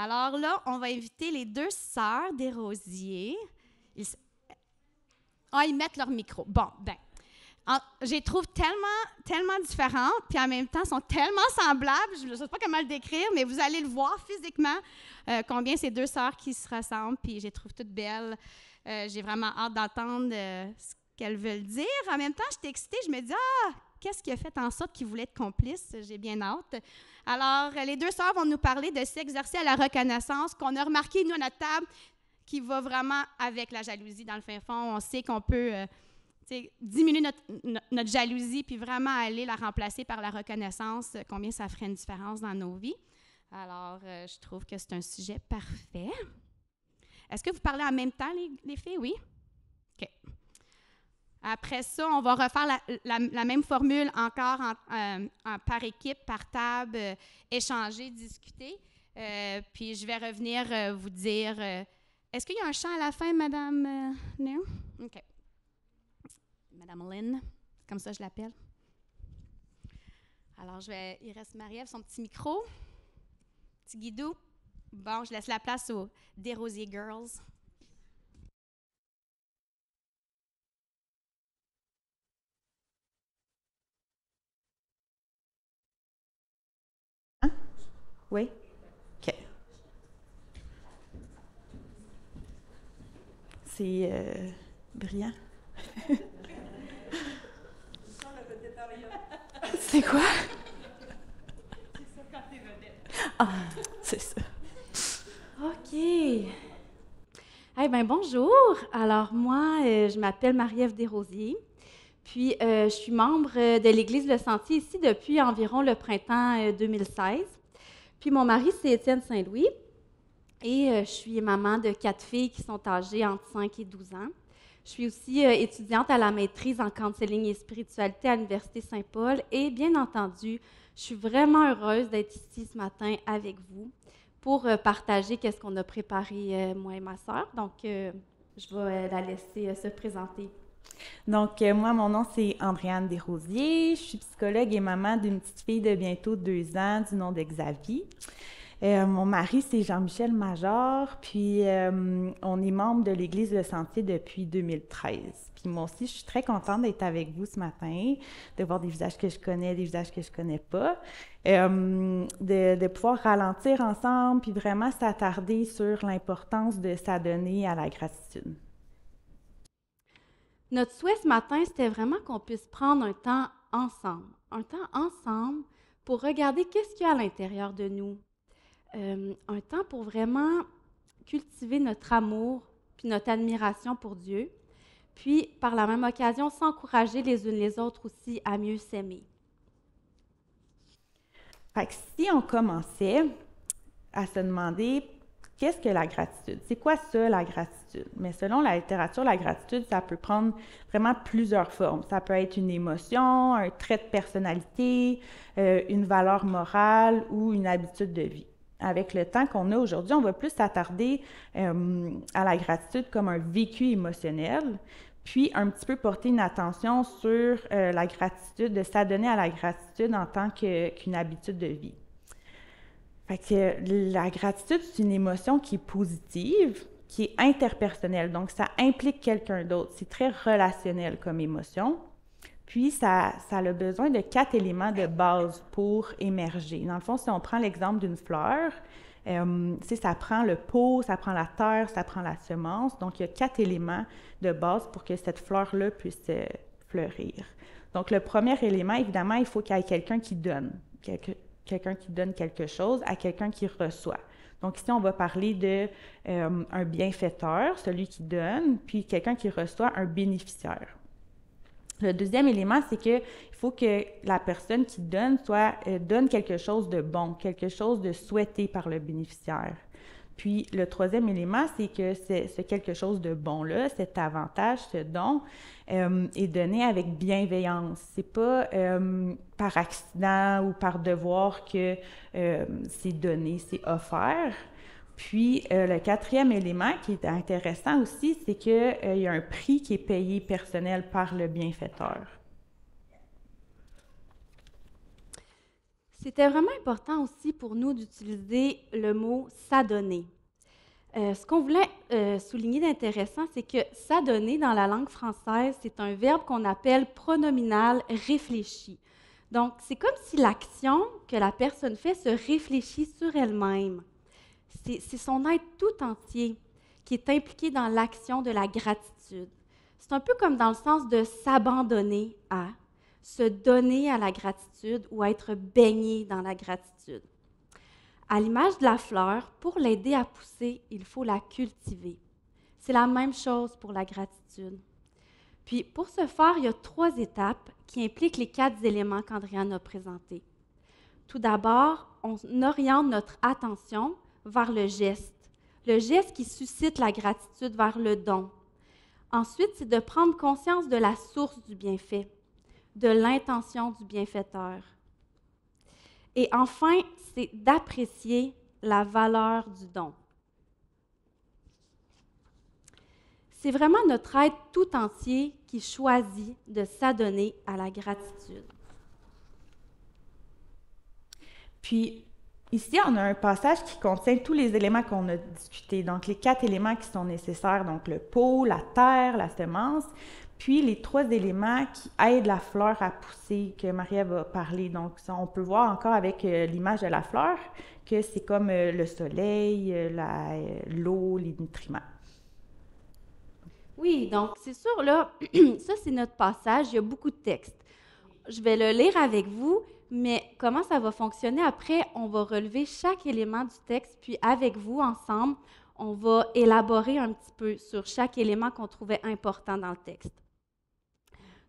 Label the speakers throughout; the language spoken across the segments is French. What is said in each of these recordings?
Speaker 1: Alors là, on va inviter les deux sœurs Desrosiers. Ils mettent leur micro. Bon, je les trouve tellement différentes, puis en même temps, sont tellement semblables, je ne sais pas comment le décrire, mais vous allez le voir physiquement, combien ces deux sœurs qui se ressemblent, puis je les trouve toutes belles. J'ai vraiment hâte d'entendre ce qu'elles veulent dire. En même temps, j'étais excitée, je me dis « qu'est-ce qui a fait en sorte qu'ils voulaient être complices? » J'ai bien hâte. Alors, les deux sœurs vont nous parler de s'exercer à la reconnaissance, qu'on a remarqué, nous, à notre table, qui va vraiment avec la jalousie. Dans le fin fond, on sait qu'on peut diminuer notre jalousie puis vraiment aller la remplacer par la reconnaissance, combien ça ferait une différence dans nos vies. Alors, je trouve que c'est un sujet parfait. Est-ce que vous parlez en même temps, les filles? Oui? OK. Après ça, on va refaire la même formule encore par équipe, par table, échanger, discuter. Puis je vais revenir vous dire... est-ce qu'il y a un chant à la fin, Madame Néo? OK. Madame Lynn, comme ça je l'appelle. Alors, il reste Marie-Ève, son petit micro. Petit guidou. Bon, je laisse la place aux Desrosiers Girls.
Speaker 2: Hein? Oui? OK. C'est brillant. C'est quoi?
Speaker 1: C'est ça quand t'es vedette.
Speaker 2: Ah, c'est ça.
Speaker 3: OK. Bonjour. Alors, moi, je m'appelle Marie-Ève Desrosiers. Puis, je suis membre de l'Église Le Sentier ici depuis environ le printemps 2016. Puis, mon mari, c'est Étienne Saint-Louis. Et je suis maman de 4 filles qui sont âgées entre 5 et 12 ans. Je suis aussi étudiante à la maîtrise en counseling et spiritualité à l'Université Saint-Paul. Et bien entendu, je suis vraiment heureuse d'être ici ce matin avec vous pour partager qu'est-ce qu'on a préparé, moi et ma sœur. Donc, je vais la laisser se présenter.
Speaker 2: Donc, moi, mon nom, c'est Andréane Desrosiers. Je suis psychologue et maman d'une petite fille de bientôt 2 ans du nom de Xavier. Mon mari, c'est Jean-Michel Major, puis on est membre de l'Église Le Sentier depuis 2013. Puis moi aussi, je suis très contente d'être avec vous ce matin, de voir des visages que je connais, des visages que je connais pas, de pouvoir ralentir ensemble, puis vraiment s'attarder sur l'importance de s'adonner à la gratitude.
Speaker 3: Notre souhait ce matin, c'était vraiment qu'on puisse prendre un temps ensemble pour regarder qu'est-ce qu'il y a à l'intérieur de nous. Un temps pour vraiment cultiver notre amour puis notre admiration pour Dieu, puis par la même occasion s'encourager les unes les autres aussi à mieux s'aimer.
Speaker 2: Fait que si on commençait à se demander qu'est-ce que la gratitude? C'est quoi ça, la gratitude? Mais selon la littérature, la gratitude, ça peut prendre vraiment plusieurs formes. Ça peut être une émotion, un trait de personnalité, une valeur morale ou une habitude de vie. Avec le temps qu'on a aujourd'hui, on va plus s'attarder à la gratitude comme un vécu émotionnel, puis un petit peu porter une attention sur la gratitude, de s'adonner à la gratitude en tant qu'une habitude de vie. Fait que la gratitude, c'est une émotion qui est positive, qui est interpersonnelle, donc ça implique quelqu'un d'autre. C'est très relationnel comme émotion. Puis, ça a besoin de 4 éléments de base pour émerger. Dans le fond, si on prend l'exemple d'une fleur, ça prend le pot, ça prend la terre, ça prend la semence. Donc, il y a 4 éléments de base pour que cette fleur-là puisse fleurir. Donc, le premier élément, évidemment, il faut qu'il y ait quelqu'un qui donne. Quelqu'un qui donne quelque chose à quelqu'un qui reçoit. Donc, ici, on va parler d'un bienfaiteur, celui qui donne, puis quelqu'un qui reçoit, un bénéficiaire. Le deuxième élément, c'est qu'il faut que la personne qui donne donne quelque chose de bon, quelque chose de souhaité par le bénéficiaire. Puis, le troisième élément, c'est que ce quelque chose de bon-là, cet avantage, ce don, est donné avec bienveillance. C'est pas par accident ou par devoir que c'est donné, c'est offert. Puis, le quatrième élément qui est intéressant aussi, c'est qu'il y a un prix qui est payé personnel par le bienfaiteur.
Speaker 3: C'était vraiment important aussi pour nous d'utiliser le mot « s'adonner ». Ce qu'on voulait souligner d'intéressant, c'est que « s'adonner » dans la langue française, c'est un verbe qu'on appelle pronominal réfléchi. Donc, c'est comme si l'action que la personne fait se réfléchit sur elle-même. C'est son être tout entier qui est impliqué dans l'action de la gratitude. C'est un peu comme dans le sens de s'abandonner à, se donner à la gratitude ou être baigné dans la gratitude. À l'image de la fleur, pour l'aider à pousser, il faut la cultiver. C'est la même chose pour la gratitude. Puis, pour ce faire, il y a 3 étapes qui impliquent les 4 éléments qu'Andréane a présentés. Tout d'abord, on oriente notre attention vers le geste qui suscite la gratitude vers le don. Ensuite, c'est de prendre conscience de la source du bienfait, de l'intention du bienfaiteur. Et enfin, c'est d'apprécier la valeur du don. C'est vraiment notre être tout entier qui choisit de s'adonner à la gratitude.
Speaker 2: Puis, ici, on a un passage qui contient tous les éléments qu'on a discutés. Donc, les 4 éléments qui sont nécessaires, donc le pot, la terre, la semence, puis les 3 éléments qui aident la fleur à pousser, que Marie-Ève a parlé. Donc, ça, on peut voir encore avec l'image de la fleur que c'est comme le soleil, l'eau, les nutriments.
Speaker 3: Oui, donc c'est sûr, là, ça c'est notre passage, il y a beaucoup de texte. Je vais le lire avec vous, mais comment ça va fonctionner après? On va relever chaque élément du texte, puis avec vous, ensemble, on va élaborer un petit peu sur chaque élément qu'on trouvait important dans le texte.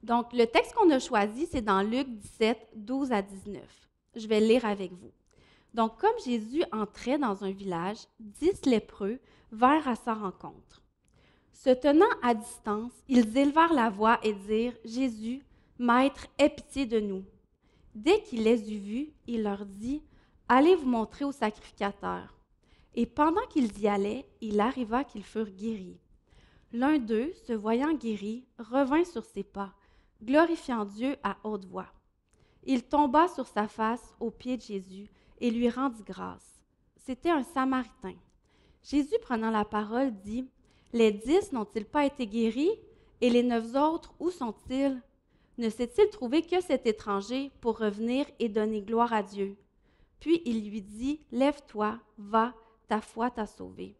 Speaker 3: Donc, le texte qu'on a choisi, c'est dans Luc 17, 12 à 19. Je vais le lire avec vous. Donc, comme Jésus entrait dans un village, 10 lépreux vinrent à sa rencontre. Se tenant à distance, ils élevèrent la voix et dirent « Jésus, Maître, aie pitié de nous. » Dès qu'il les eut vus, il leur dit « Allez vous montrer au sacrificateur. » Et pendant qu'ils y allaient, il arriva qu'ils furent guéris. L'un d'eux, se voyant guéri, revint sur ses pas, glorifiant Dieu à haute voix. Il tomba sur sa face aux pieds de Jésus et lui rendit grâce. C'était un Samaritain. Jésus, prenant la parole, dit « Les 10 n'ont-ils pas été guéris? Et les 9 autres, où sont-ils? Ne s'est-il trouvé que cet étranger pour revenir et donner gloire à Dieu? » Puis il lui dit « Lève-toi, va, ta foi t'a sauvé. »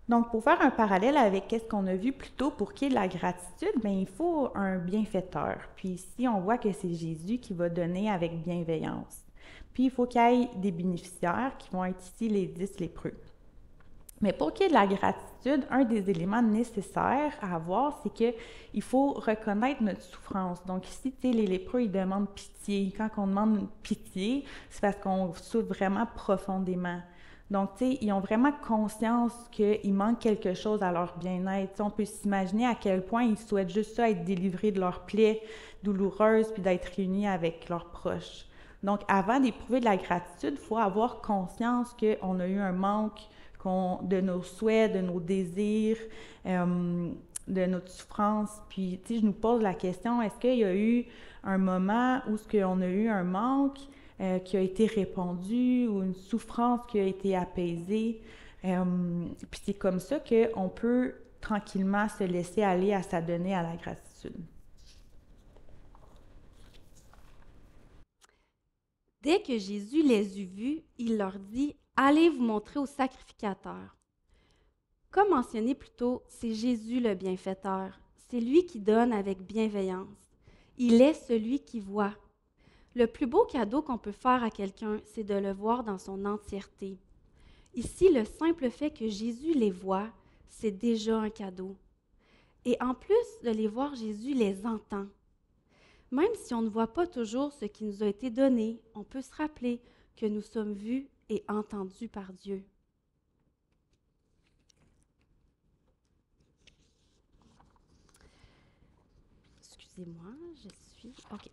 Speaker 2: Donc, pour faire un parallèle avec ce qu'on a vu plus tôt pour qu'il y ait de la gratitude, bien, il faut un bienfaiteur. Puis ici, on voit que c'est Jésus qui va donner avec bienveillance. Puis, il faut qu'il y ait des bénéficiaires qui vont être ici les 10 lépreux. Mais pour qu'il y ait de la gratitude, un des éléments nécessaires à avoir, c'est qu'il faut reconnaître notre souffrance. Donc ici, tu sais, les lépreux, ils demandent pitié. Quand on demande pitié, c'est parce qu'on souffre vraiment profondément. Donc, tu sais, ils ont vraiment conscience qu'il manque quelque chose à leur bien-être. Tu sais, on peut s'imaginer à quel point ils souhaitent juste ça, être délivrés de leurs plaies douloureuses, puis d'être réunis avec leurs proches. Donc, avant d'éprouver de la gratitude, il faut avoir conscience qu'on a eu un manque de nos souhaits, de nos désirs, de notre souffrance. Puis, tu sais, je nous pose la question, est-ce qu'il y a eu un moment où on a eu un manque qui a été répondu ou une souffrance qui a été apaisée? Puis c'est comme ça qu'on peut tranquillement se laisser aller à s'adonner à la gratitude.
Speaker 3: Dès que Jésus les eut vus, il leur dit « Allez vous montrer au sacrificateur. » Comme mentionné plus tôt, c'est Jésus le bienfaiteur. C'est lui qui donne avec bienveillance. Il est celui qui voit. Le plus beau cadeau qu'on peut faire à quelqu'un, c'est de le voir dans son entièreté. Ici, le simple fait que Jésus les voit, c'est déjà un cadeau. Et en plus de les voir, Jésus les entend. Même si on ne voit pas toujours ce qui nous a été donné, on peut se rappeler que nous sommes vus et entendus par Dieu. Excusez-moi, je suis... OK.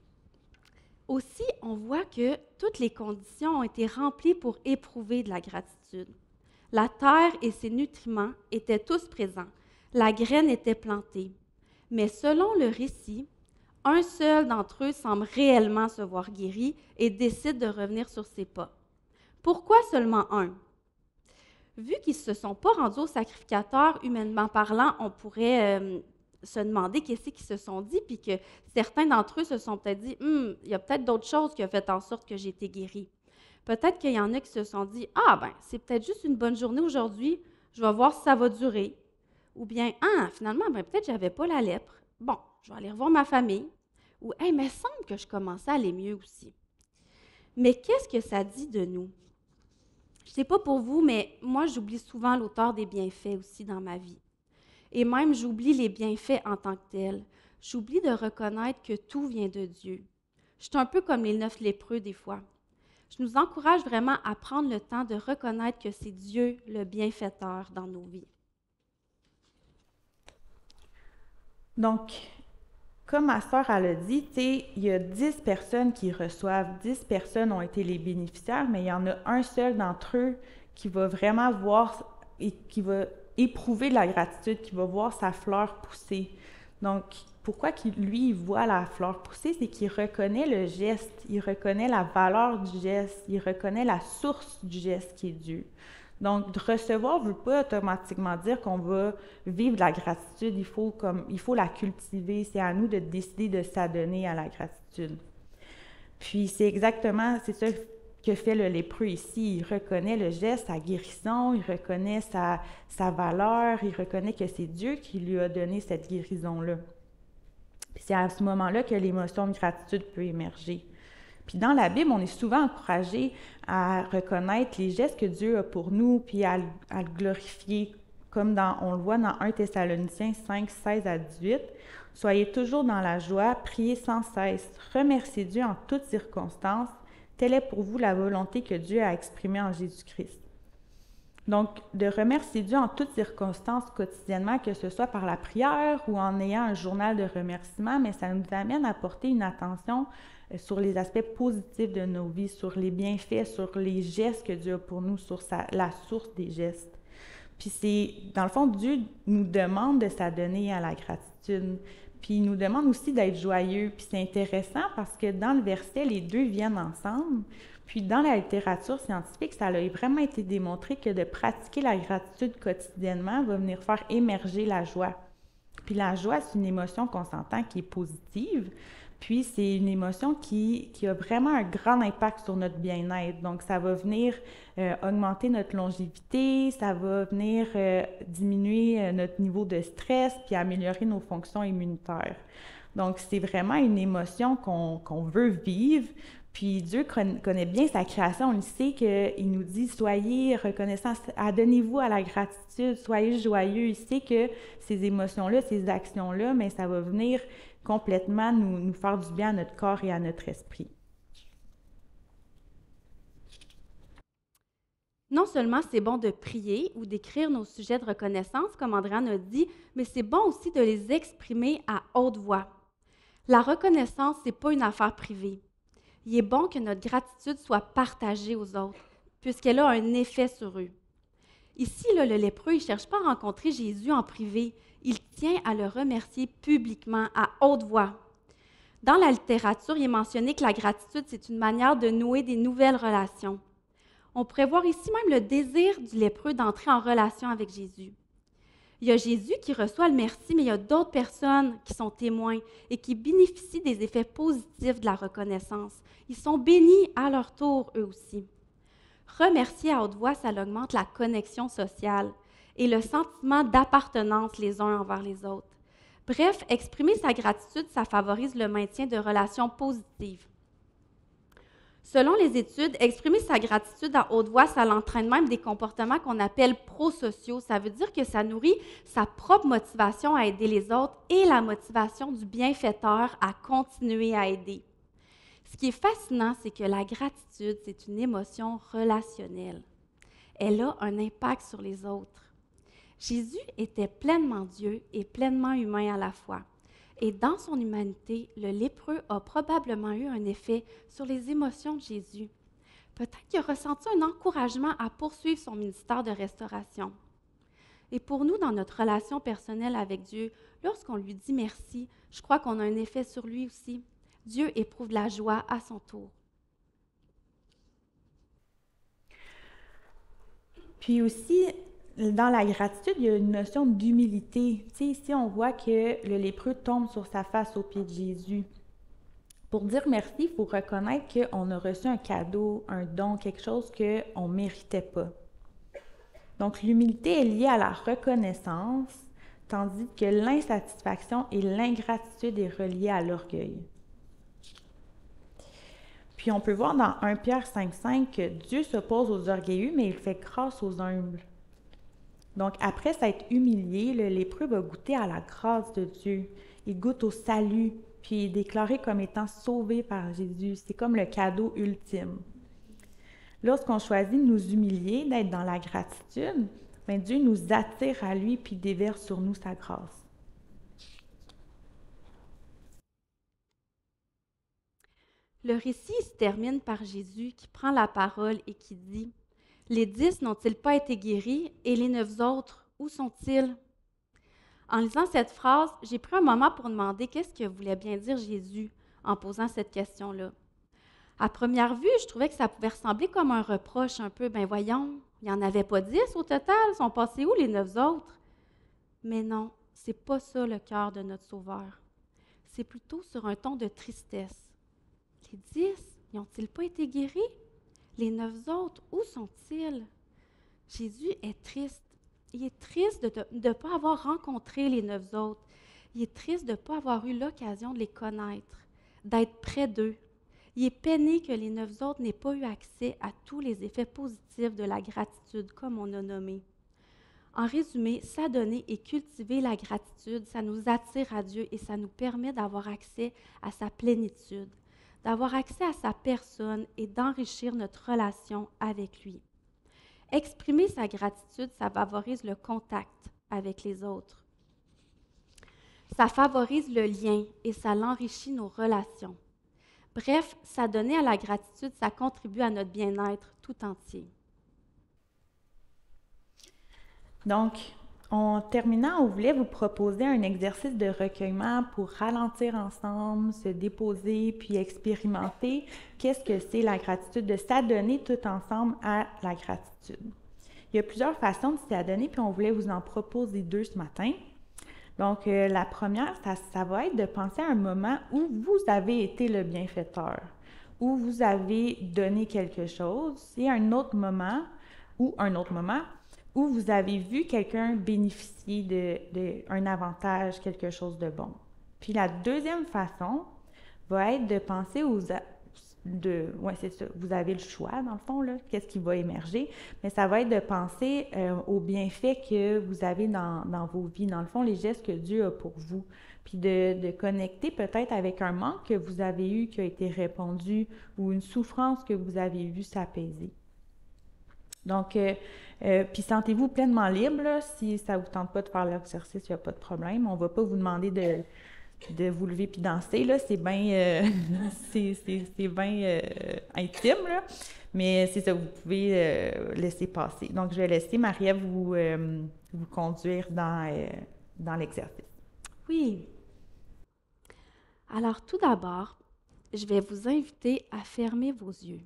Speaker 3: Aussi, on voit que toutes les conditions ont été remplies pour éprouver de la gratitude. La terre et ses nutriments étaient tous présents. La graine était plantée. Mais selon le récit, Un seul d'entre eux semble réellement se voir guéri et décide de revenir sur ses pas. Pourquoi seulement un? Vu qu'ils ne se sont pas rendus au sacrificateur, humainement parlant, on pourrait se demander qu'est-ce qu'ils se sont dit, puis que certains d'entre eux se sont peut-être dit il y a peut-être d'autres choses qui ont fait en sorte que j'ai été guéri. Peut-être qu'il y en a qui se sont dit c'est peut-être juste une bonne journée aujourd'hui, je vais voir si ça va durer. Ou bien finalement, peut-être que je n'avais pas la lèpre. Bon, je vais aller revoir ma famille. Ou mais il me semble que je commençais à aller mieux aussi. Mais qu'est-ce que ça dit de nous? Je ne sais pas pour vous, mais moi, j'oublie souvent l'auteur des bienfaits aussi dans ma vie. Et même, j'oublie les bienfaits en tant que tels. J'oublie de reconnaître que tout vient de Dieu. Je suis un peu comme les 9 lépreux des fois. Je nous encourage vraiment à prendre le temps de reconnaître que c'est Dieu le bienfaiteur dans nos vies.
Speaker 2: Donc, comme ma sœur elle a dit, il y a 10 personnes qui reçoivent, 10 personnes ont été les bénéficiaires, mais il y en a un seul d'entre eux qui va vraiment voir et qui va éprouver de la gratitude, qui va voir sa fleur pousser. Donc, pourquoi il voit la fleur pousser? C'est qu'il reconnaît le geste, il reconnaît la valeur du geste, il reconnaît la source du geste qui est Dieu. Donc, de recevoir ne veut pas automatiquement dire qu'on va vivre de la gratitude, il faut la cultiver, c'est à nous de décider de s'adonner à la gratitude. Puis, c'est ça que fait le lépreux ici, il reconnaît le geste, sa guérison, il reconnaît sa valeur, il reconnaît que c'est Dieu qui lui a donné cette guérison-là. Puis c'est à ce moment-là que l'émotion de gratitude peut émerger. Puis dans la Bible, on est souvent encouragé à reconnaître les gestes que Dieu a pour nous, puis à le glorifier, comme on le voit dans 1 Thessaloniciens 5, 16 à 18. « Soyez toujours dans la joie, priez sans cesse, remerciez Dieu en toutes circonstances, telle est pour vous la volonté que Dieu a exprimée en Jésus-Christ. » Donc, de remercier Dieu en toutes circonstances quotidiennement, que ce soit par la prière ou en ayant un journal de remerciement, mais ça nous amène à porter une attention sur les aspects positifs de nos vies, sur les bienfaits, sur les gestes que Dieu a pour nous, sur la source des gestes. Puis dans le fond, Dieu nous demande de s'adonner à la gratitude. Puis il nous demande aussi d'être joyeux. Puis c'est intéressant parce que dans le verset, les deux viennent ensemble. Puis dans la littérature scientifique, ça a vraiment été démontré que de pratiquer la gratitude quotidiennement va venir faire émerger la joie. Puis la joie, c'est une émotion qu'on s'entend qui est positive. Puis c'est une émotion qui a vraiment un grand impact sur notre bien-être. Donc ça va venir augmenter notre longévité, ça va venir diminuer notre niveau de stress, puis améliorer nos fonctions immunitaires. Donc c'est vraiment une émotion qu'on veut vivre. Puis Dieu connaît bien sa création, il sait qu'il nous dit « Soyez reconnaissants, adonnez-vous à la gratitude, soyez joyeux ». Il sait que ces émotions-là, ces actions-là, mais ça va venir complètement nous faire du bien à notre corps et à notre esprit.
Speaker 3: Non seulement c'est bon de prier ou d'écrire nos sujets de reconnaissance, comme Andréane a dit, mais c'est bon aussi de les exprimer à haute voix. La reconnaissance, ce n'est pas une affaire privée. Il est bon que notre gratitude soit partagée aux autres, puisqu'elle a un effet sur eux. Ici, le lépreux, il ne cherche pas à rencontrer Jésus en privé. Il tient à le remercier publiquement, à haute voix. Dans la littérature, il est mentionné que la gratitude, c'est une manière de nouer des nouvelles relations. On pourrait voir ici même le désir du lépreux d'entrer en relation avec Jésus. Il y a Jésus qui reçoit le merci, mais il y a d'autres personnes qui sont témoins et qui bénéficient des effets positifs de la reconnaissance. Ils sont bénis à leur tour, eux aussi. Remercier à haute voix, ça augmente la connexion sociale et le sentiment d'appartenance les uns envers les autres. Bref, exprimer sa gratitude, ça favorise le maintien de relations positives. Selon les études, exprimer sa gratitude à haute voix, ça l'entraîne même des comportements qu'on appelle prosociaux. Ça veut dire que ça nourrit sa propre motivation à aider les autres et la motivation du bienfaiteur à continuer à aider. Ce qui est fascinant, c'est que la gratitude, c'est une émotion relationnelle. Elle a un impact sur les autres. Jésus était pleinement Dieu et pleinement humain à la fois. Et dans son humanité, le lépreux a probablement eu un effet sur les émotions de Jésus. Peut-être qu'il a ressenti un encouragement à poursuivre son ministère de restauration. Et pour nous, dans notre relation personnelle avec Dieu, lorsqu'on lui dit merci, je crois qu'on a un effet sur lui aussi. Dieu éprouve de la joie à son tour.
Speaker 2: Puis aussi, dans la gratitude, il y a une notion d'humilité. Tu sais, ici, on voit que le lépreux tombe sur sa face aux pieds de Jésus. Pour dire merci, il faut reconnaître qu'on a reçu un cadeau, un don, quelque chose qu'on ne méritait pas. Donc, l'humilité est liée à la reconnaissance, tandis que l'insatisfaction et l'ingratitude est reliée à l'orgueil. Puis on peut voir dans 1 Pierre 5,5 que Dieu s'oppose aux orgueilleux, mais il fait grâce aux humbles. Donc, après s'être humilié, le lépreux va goûter à la grâce de Dieu. Il goûte au salut, puis il est déclaré comme étant sauvé par Jésus. C'est comme le cadeau ultime. Lorsqu'on choisit de nous humilier, d'être dans la gratitude, bien, Dieu nous attire à lui puis déverse sur nous sa grâce.
Speaker 3: Le récit se termine par Jésus qui prend la parole et qui dit « Les 10 n'ont-ils pas été guéris et les 9 autres, où sont-ils? » En lisant cette phrase, j'ai pris un moment pour demander qu'est-ce que voulait bien dire Jésus en posant cette question-là. À première vue, je trouvais que ça pouvait ressembler comme un reproche un peu « Ben voyons, il n'y en avait pas 10 au total, sont passés où les 9 autres? » Mais non, c'est pas ça le cœur de notre Sauveur. C'est plutôt sur un ton de tristesse. Les 10, n'ont-ils pas été guéris? Les 9 autres, où sont-ils? Jésus est triste. Il est triste de ne pas avoir rencontré les 9 autres. Il est triste de ne pas avoir eu l'occasion de les connaître, d'être près d'eux. Il est peiné que les 9 autres n'aient pas eu accès à tous les effets positifs de la gratitude, comme on a nommé. En résumé, s'adonner et cultiver la gratitude, ça nous attire à Dieu et ça nous permet d'avoir accès à sa plénitude, d'avoir accès à sa personne et d'enrichir notre relation avec lui. Exprimer sa gratitude, ça favorise le contact avec les autres. Ça favorise le lien et ça l'enrichit nos relations. Bref, s'adonner à la gratitude, ça contribue à notre bien-être tout entier.
Speaker 2: Donc, en terminant, on voulait vous proposer un exercice de recueillement pour ralentir ensemble, se déposer, puis expérimenter qu'est-ce que c'est la gratitude, de s'adonner tout ensemble à la gratitude. Il y a plusieurs façons de s'y adonner, puis on voulait vous en proposer 2 ce matin. Donc, la première, ça va être de penser à un moment où vous avez été le bienfaiteur, où vous avez donné quelque chose, et un autre moment où vous avez vu quelqu'un bénéficier d'un avantage, quelque chose de bon. Puis la deuxième façon va être de penser c'est ça, vous avez le choix dans le fond, là, qu'est-ce qui va émerger, mais ça va être de penser aux bienfaits que vous avez dans vos vies, dans le fond, les gestes que Dieu a pour vous, puis de connecter peut-être avec un manque que vous avez eu qui a été répondu ou une souffrance que vous avez vue s'apaiser. Donc, puis sentez-vous pleinement libre, là, si ça ne vous tente pas de faire l'exercice, il n'y a pas de problème. On ne va pas vous demander de vous lever puis danser, là, c'est bien intime, là. Mais c'est ça, vous pouvez laisser passer. Donc, je vais laisser Marie-Ève vous conduire dans l'exercice.
Speaker 3: Oui. Alors, tout d'abord, je vais vous inviter à fermer vos yeux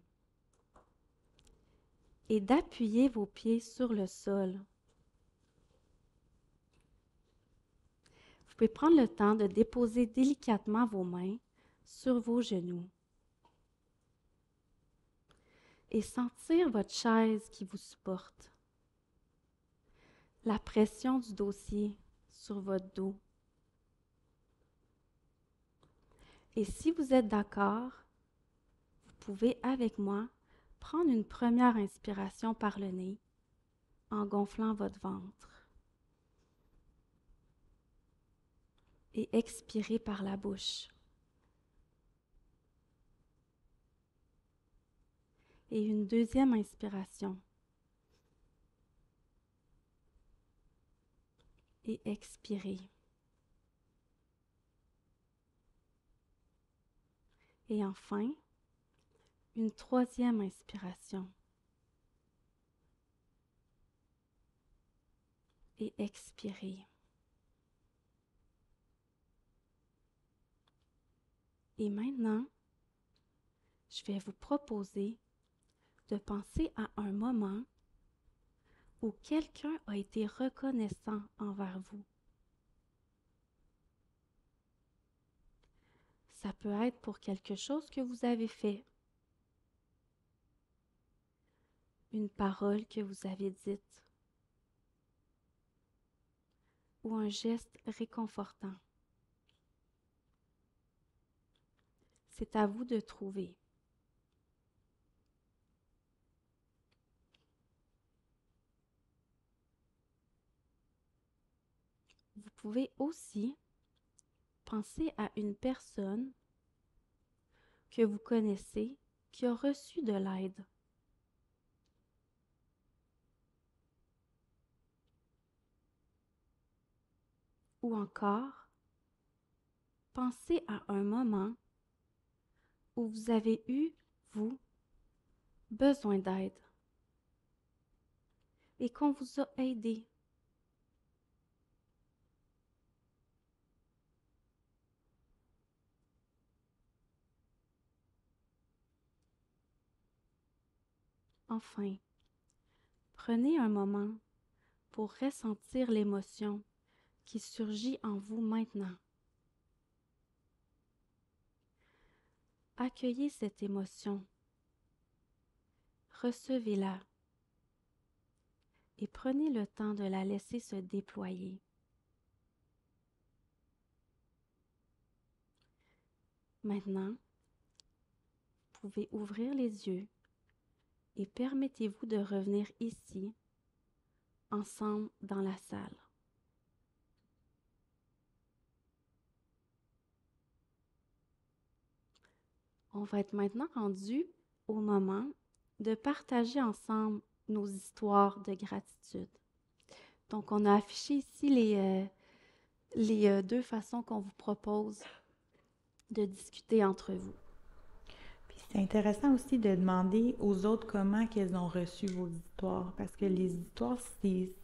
Speaker 3: et d'appuyer vos pieds sur le sol. Vous pouvez prendre le temps de déposer délicatement vos mains sur vos genoux et sentir votre chaise qui vous supporte, la pression du dossier sur votre dos. Et si vous êtes d'accord, vous pouvez avec moi prendre une première inspiration par le nez en gonflant votre ventre et expirer par la bouche. Et une deuxième inspiration et expirer. Et enfin, une troisième inspiration et expirez. Et maintenant, je vais vous proposer de penser à un moment où quelqu'un a été reconnaissant envers vous. Ça peut être pour quelque chose que vous avez fait, une parole que vous avez dite, ou un geste réconfortant. C'est à vous de trouver. Vous pouvez aussi penser à une personne que vous connaissez qui a reçu de l'aide. Ou encore, pensez à un moment où vous avez eu, vous, besoin d'aide et qu'on vous a aidé. Enfin, prenez un moment pour ressentir l'émotion qui surgit en vous maintenant. Accueillez cette émotion, recevez-la et prenez le temps de la laisser se déployer. Maintenant, vous pouvez ouvrir les yeux et permettez-vous de revenir ici, ensemble dans la salle. On va être maintenant rendu au moment de partager ensemble nos histoires de gratitude. Donc, on a affiché ici les deux façons qu'on vous propose de discuter entre vous.
Speaker 2: Puis c'est intéressant aussi de demander aux autres comment qu'elles ont reçu vos histoires, parce que les histoires, c'est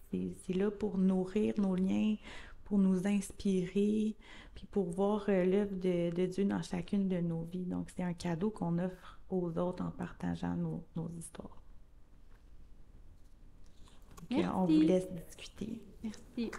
Speaker 2: là pour nourrir nos liens, pour nous inspirer, puis pour voir l'œuvre de Dieu dans chacune de nos vies. Donc, c'est un cadeau qu'on offre aux autres en partageant nos histoires. Donc, on vous laisse discuter.
Speaker 3: Merci.